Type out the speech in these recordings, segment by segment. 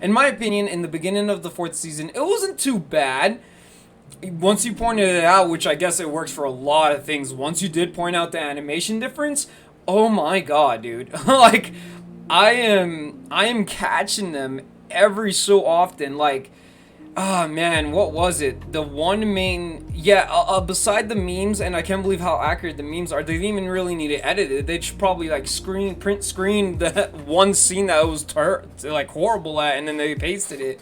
In my opinion, in the beginning of the fourth season, it wasn't too bad. Once you pointed it out, which I guess it works for a lot of things, once you did point out the animation difference, oh my god, dude. Like, I am catching them every so often. Like, ah, man, what was it? The one main, yeah. Beside the memes, and I can't believe how accurate the memes are. They didn't even really need to edit it. They just probably like print screen that one scene that was like horrible at, and then they pasted it.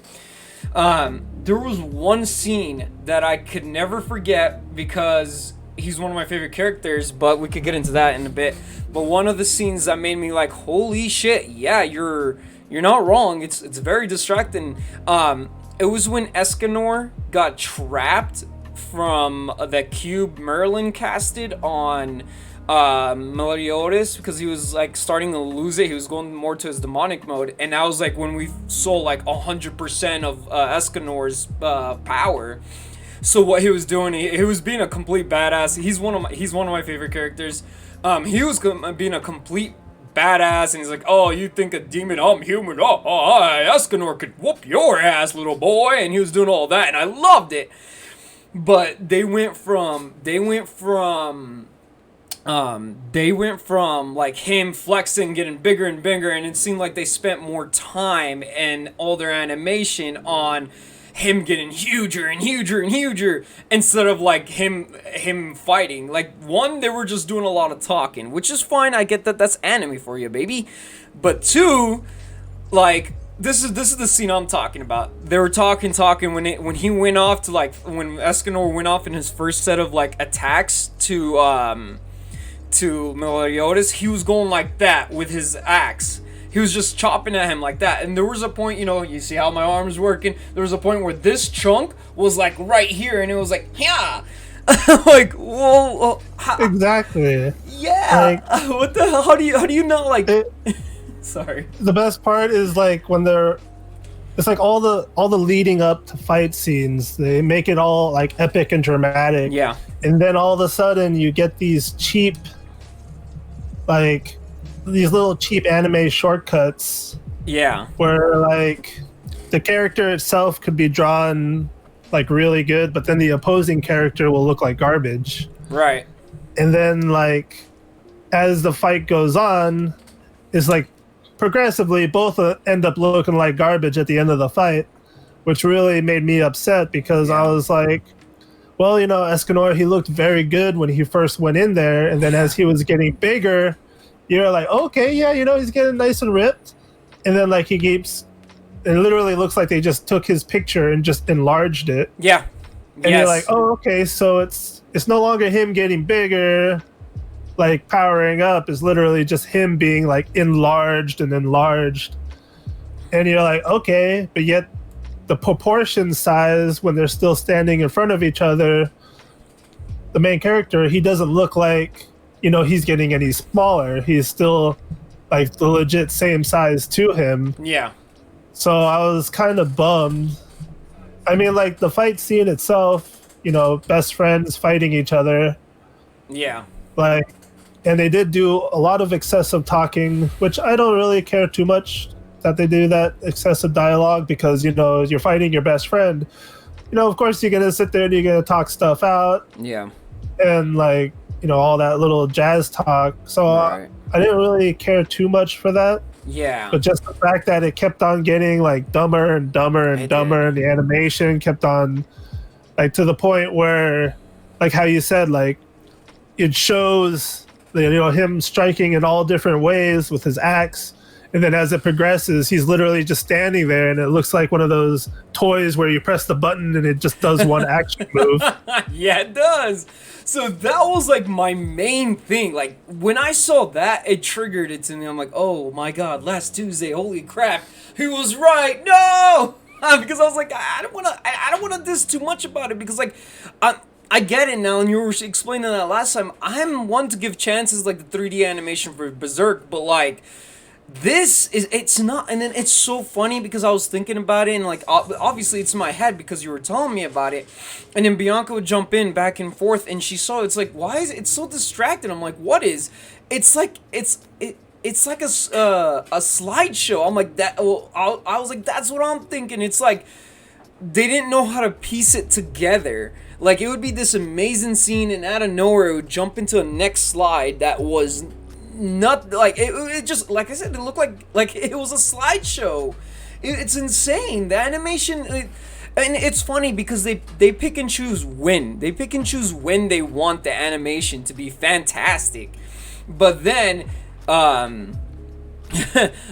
There was one scene that I could never forget because he's one of my favorite characters, but we could get into that in a bit. But one of the scenes that made me like, holy shit, yeah, you're not wrong. It's very distracting. It was when Escanor got trapped from the cube Merlin casted on Meliodas because he was like starting to lose it. He was going more to his demonic mode, and that was like when we saw like 100% of Escanor's power. So what he was doing, he was being a complete badass. He's one of my favorite characters. He was being a complete badass, and he's like, "Oh, you think a demon? I'm human. Escanor could whoop your ass, little boy." And he was doing all that, and I loved it. But they went from like him flexing, getting bigger and bigger, and it seemed like they spent more time and all their animation on him getting huger and huger and huger instead of like him fighting. Like, one, they were just doing a lot of talking, which is fine. I get that, that's anime for you, baby. But two, like, this is the scene I'm talking about. They were talking when he went off to like when Escanor went off in his first set of like attacks to Meliodas. He was going like that with his axe. He was just chopping at him like that. And there was a point, you see how my arm's working? There was a point where this chunk was like right here, and it was like, yeah. Like, whoa, Exactly. yeah. Like What the hell? How do you not like? it, Sorry. the best part is like when they're it's like all the leading up to fight scenes. They make it all like epic and dramatic. Yeah. And then all of a sudden you get like these little cheap anime shortcuts Yeah. where like the character itself could be drawn like really good, but then the opposing character will look like garbage. Right. And then like as the fight goes on, it's like progressively both end up looking like garbage at the end of the fight, which really made me upset because I Yeah. was like, well, Escanor, he looked very good when he first went in there, and then as he was getting bigger, you're like, okay, yeah, he's getting nice and ripped, and then like he keeps, it literally looks like they just took his picture and just enlarged it, Yeah. and you're Yes. like, oh, okay, so it's no longer him getting bigger, like powering up is literally just him being like enlarged and enlarged, and you're like, okay, but yet the proportion size when they're still standing in front of each other, the main character, he doesn't look like he's getting any smaller. He's still like the legit same size to him. Yeah. So I was kind of bummed. I mean, like the fight scene itself, best friends fighting each other, Yeah. like, and they did do a lot of excessive talking, which I don't really care too much that they do that excessive dialogue because you're fighting your best friend. Of course you're gonna sit there and you're gonna talk stuff out Yeah. and like all that little jazz talk. So Right. I didn't really care too much for that. Yeah. But just the fact that it kept on getting like dumber and dumber and It dumber, did. and the animation kept on like to the point where, like how you said, like it shows him striking in all different ways with his axe, and then as it progresses he's literally just standing there and it looks like one of those toys where you press the button and it just does one action move. Yeah, it does. So that was like my main thing. Like, when I saw that, it triggered it to me. I'm like, oh my god, last Tuesday, holy crap, he was right. No, because I was like, I don't want to diss too much about it because like, I get it now, and you were explaining that last time. I'm one to give chances like the 3D animation for Berserk, but like, it's not. And then it's so funny because I was thinking about it, and like obviously it's in my head because you were telling me about it, and then Bianca would jump in back and forth, and she saw it's like, why is it so distracted? I'm like, what is? It's like it's like a slideshow. I'm like that. Well, I was like, that's what I'm thinking. It's like they didn't know how to piece it together. Like it would be this amazing scene, and out of nowhere, it would jump into a next slide that was not like it just like I said, it looked like it was a slideshow. It's insane. The animation, and it's funny because they pick and choose when they want the animation to be fantastic, but then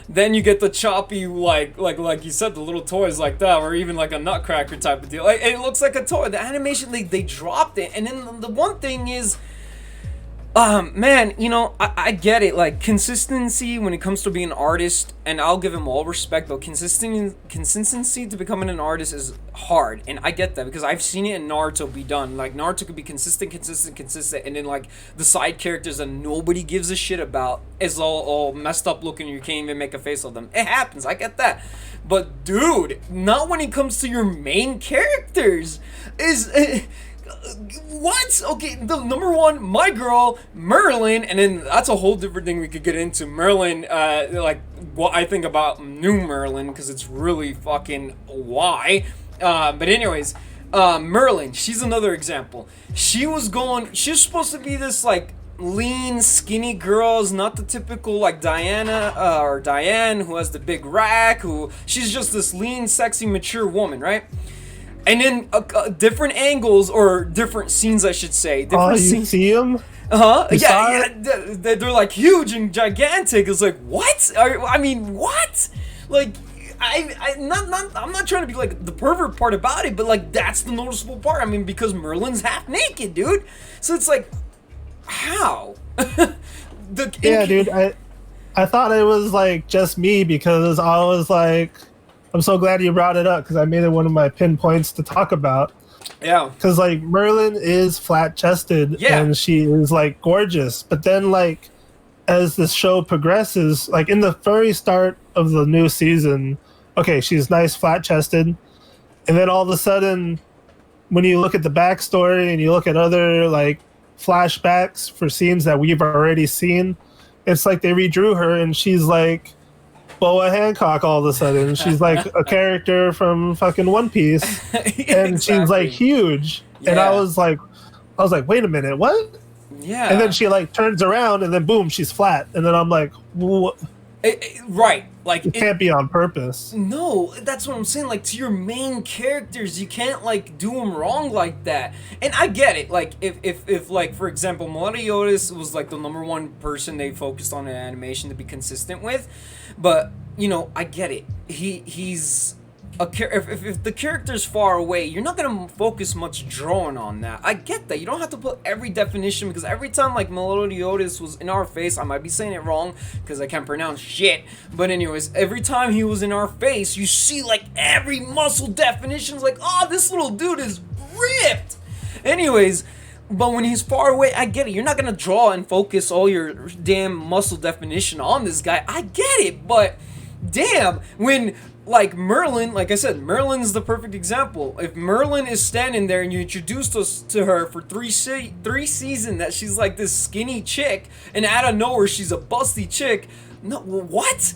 then you get the choppy like you said, the little toys like that, or even like a Nutcracker type of deal. Like it looks like a toy. The animation, they dropped it, and then the one thing is, man, you know, I get it. Like consistency when it comes to being an artist, and I'll give him all respect though. Consistency to becoming an artist is hard, and I get that because I've seen it in Naruto be done. Like Naruto could be consistent, and then like the side characters that nobody gives a shit about is all messed up looking. You can't even make a face of them. It happens. I get that, but dude, not when it comes to your main characters. What? Okay, the number one, my girl, Merlin, and then that's a whole different thing we could get into. Merlin, like, what I think about new Merlin, because it's really fucking why. But anyways, Merlin, she's another example. She was supposed to be this, like, lean, skinny girls, not the typical like Diana or Diane who has the big rack, she's just this lean, sexy, mature woman, right? And then different angles or different scenes, I should say. Different you scenes. see them? Yeah. They're like huge and gigantic. It's like what? I mean, what? Like, I'm not trying to be like the pervert part about it, but like that's the noticeable part. I mean, because Merlin's half naked, dude. So it's like, how? Yeah, dude. I thought it was like just me because I was like, I'm so glad you brought it up because I made it one of my pinpoints to talk about. Yeah. Because like Merlin is flat chested and she is like gorgeous, but then like as the show progresses, like in the very start of the new season, okay, she's nice flat chested, and then all of a sudden, when you look at the backstory and you look at other like flashbacks for scenes that we've already seen, it's like they redrew her and she's like Boa Hancock all of a sudden. She's like a character from fucking One Piece, and she's like huge. Yeah. And I was like, wait a minute, what? Yeah. And then she like turns around, and then boom, she's flat. And then I'm like, what? Right. Like it can't be on purpose. No, that's what I'm saying. Like to your main characters, you can't like do them wrong like that. And I get it. Like if like for example, Meliodas was like the number one person they focused on in animation to be consistent with, but you know I get it. He's if the character's far away, you're not gonna focus much drawing on that. I get that. You don't have to put every definition because every time like Meliodas was in our face, I might be saying it wrong because I can't pronounce shit. But anyways, every time he was in our face, you see like every muscle definition's like, oh, this little dude is ripped. Anyways, but when he's far away, I get it. You're not gonna draw and focus all your damn muscle definition on this guy. I get it, but damn, when like Merlin, like I said, Merlin's the perfect example. If Merlin is standing there and you introduced us to her for three seasons that she's like this skinny chick, and out of nowhere she's a busty chick, no, what?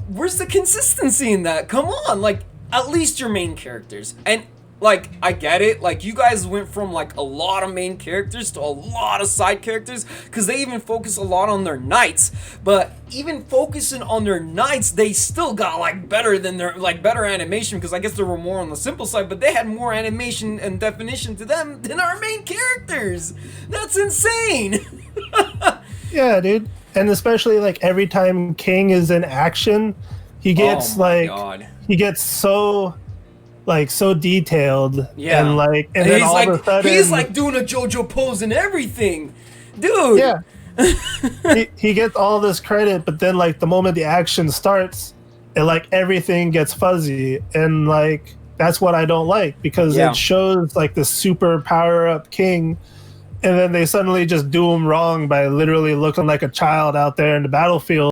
Where's the consistency in that? Come on, like at least your main characters. And like I get it, like you guys went from like a lot of main characters to a lot of side characters because they even focus a lot on their knights, but even focusing on their knights, they still got like better animation because I guess they were more on the simple side, but they had more animation and definition to them than our main characters. That's insane. Yeah, dude. And especially like every time King is in action, he gets he gets so detailed, and then all of a sudden he's like doing a JoJo pose and everything, dude. Yeah. he gets all this credit, but then like the moment the action starts, and like everything gets fuzzy, and like that's what I don't like because it shows like the super power up King, and then they suddenly just do him wrong by literally looking like a child out there in the battlefield.